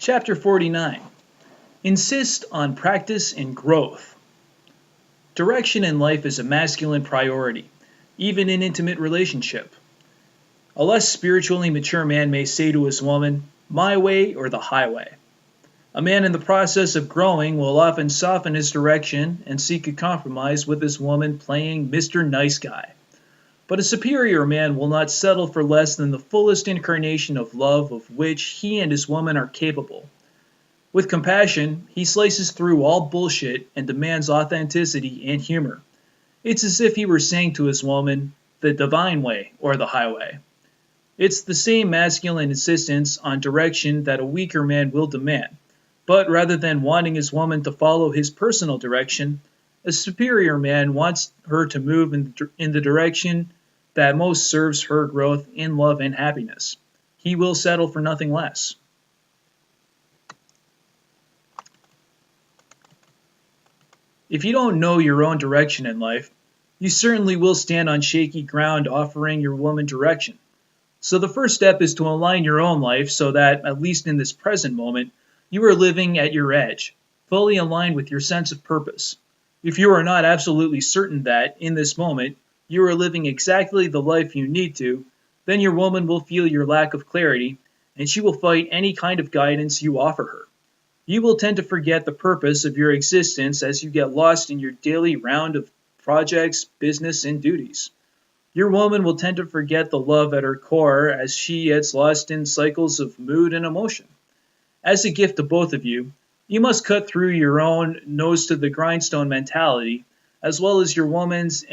Chapter 49. Insist on practice and growth. Direction in life is a masculine priority, even in intimate relationship. A less spiritually mature man may say to his woman, "My way or the highway." A man in the process of growing will often soften his direction and seek a compromise with his woman playing Mr. Nice Guy. But a superior man will not settle for less than the fullest incarnation of love of which he and his woman are capable. With compassion, he slices through all bullshit and demands authenticity and humor. It's as if he were saying to his woman, "the divine way or the highway." It's the same masculine insistence on direction that a weaker man will demand, but rather than wanting his woman to follow his personal direction, a superior man wants her to move in the direction that most serves her growth in love and happiness. He will settle for nothing less. If you don't know your own direction in life, you certainly will stand on shaky ground offering your woman direction. So the first step is to align your own life so that, at least in this present moment, you are living at your edge, fully aligned with your sense of purpose. If you are not absolutely certain that, in this moment, you are living exactly the life you need to, then your woman will feel your lack of clarity, and she will fight any kind of guidance you offer her. You will tend to forget the purpose of your existence as you get lost in your daily round of projects, business, and duties. Your woman will tend to forget the love at her core as she gets lost in cycles of mood and emotion. As a gift to both of you, you must cut through your own nose to the grindstone mentality, as well as your woman's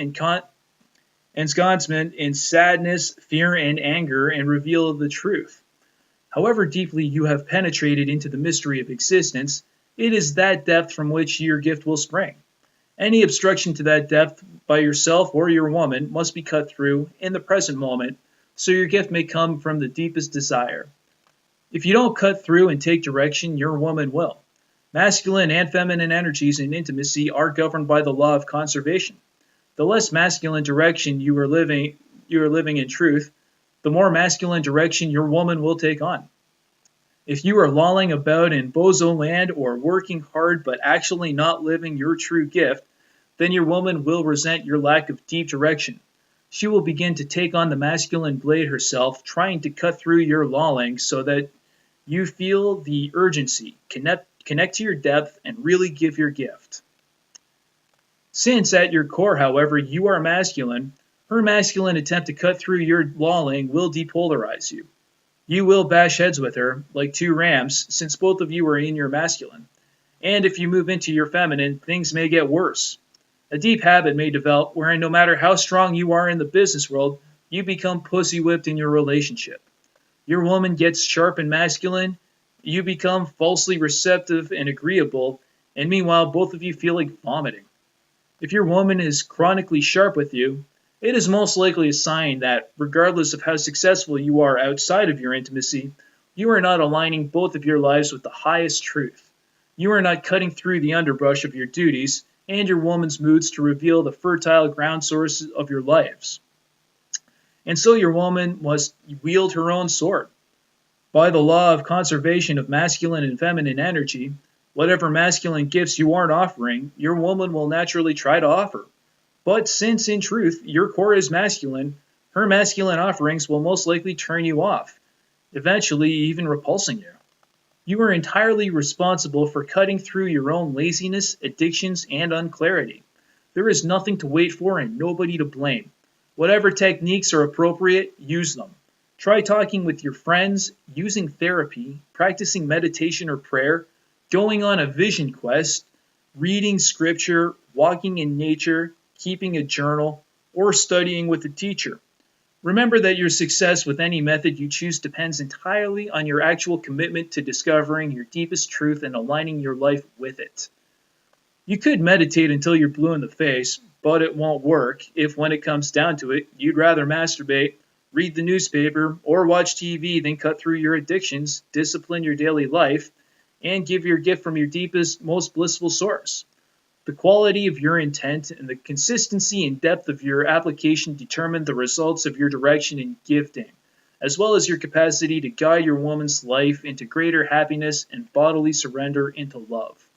ensconcement in sadness, fear, and anger, and reveal the truth. However deeply you have penetrated into the mystery of existence, it is that depth from which your gift will spring. Any obstruction to that depth by yourself or your woman must be cut through in the present moment so your gift may come from the deepest desire. If you don't cut through and take direction, your woman will. Masculine and feminine energies in intimacy are governed by the law of conservation. The less masculine direction you are living in truth, the more masculine direction your woman will take on. If you are lolling about in bozo land or working hard but actually not living your true gift, then your woman will resent your lack of deep direction. She will begin to take on the masculine blade herself, trying to cut through your lolling so that you feel the urgency, connect to your depth, and really give your gift. Since at your core, however, you are masculine, her masculine attempt to cut through your lolling will depolarize you. You will bash heads with her, like two rams, since both of you are in your masculine. And if you move into your feminine, things may get worse. A deep habit may develop wherein no matter how strong you are in the business world, you become pussy-whipped in your relationship. Your woman gets sharp and masculine, you become falsely receptive and agreeable, and meanwhile both of you feel like vomiting. If your woman is chronically sharp with you, it is most likely a sign that, regardless of how successful you are outside of your intimacy, you are not aligning both of your lives with the highest truth. You are not cutting through the underbrush of your duties and your woman's moods to reveal the fertile ground sources of your lives. And so your woman must wield her own sword. By the law of conservation of masculine and feminine energy, whatever masculine gifts you aren't offering, your woman will naturally try to offer. But since, in truth, your core is masculine, her masculine offerings will most likely turn you off, eventually even repulsing you. You are entirely responsible for cutting through your own laziness, addictions, and unclarity. There is nothing to wait for and nobody to blame. Whatever techniques are appropriate, use them. Try talking with your friends, using therapy, practicing meditation or prayer, going on a vision quest, reading scripture, walking in nature, keeping a journal, or studying with a teacher. Remember that your success with any method you choose depends entirely on your actual commitment to discovering your deepest truth and aligning your life with it. You could meditate until you're blue in the face, but it won't work if, when it comes down to it, you'd rather masturbate, read the newspaper, or watch TV than cut through your addictions, discipline your daily life, and give your gift from your deepest, most blissful source. The quality of your intent and the consistency and depth of your application determine the results of your direction and gifting. as well as your capacity to guide your woman's life into greater happiness and bodily surrender into love.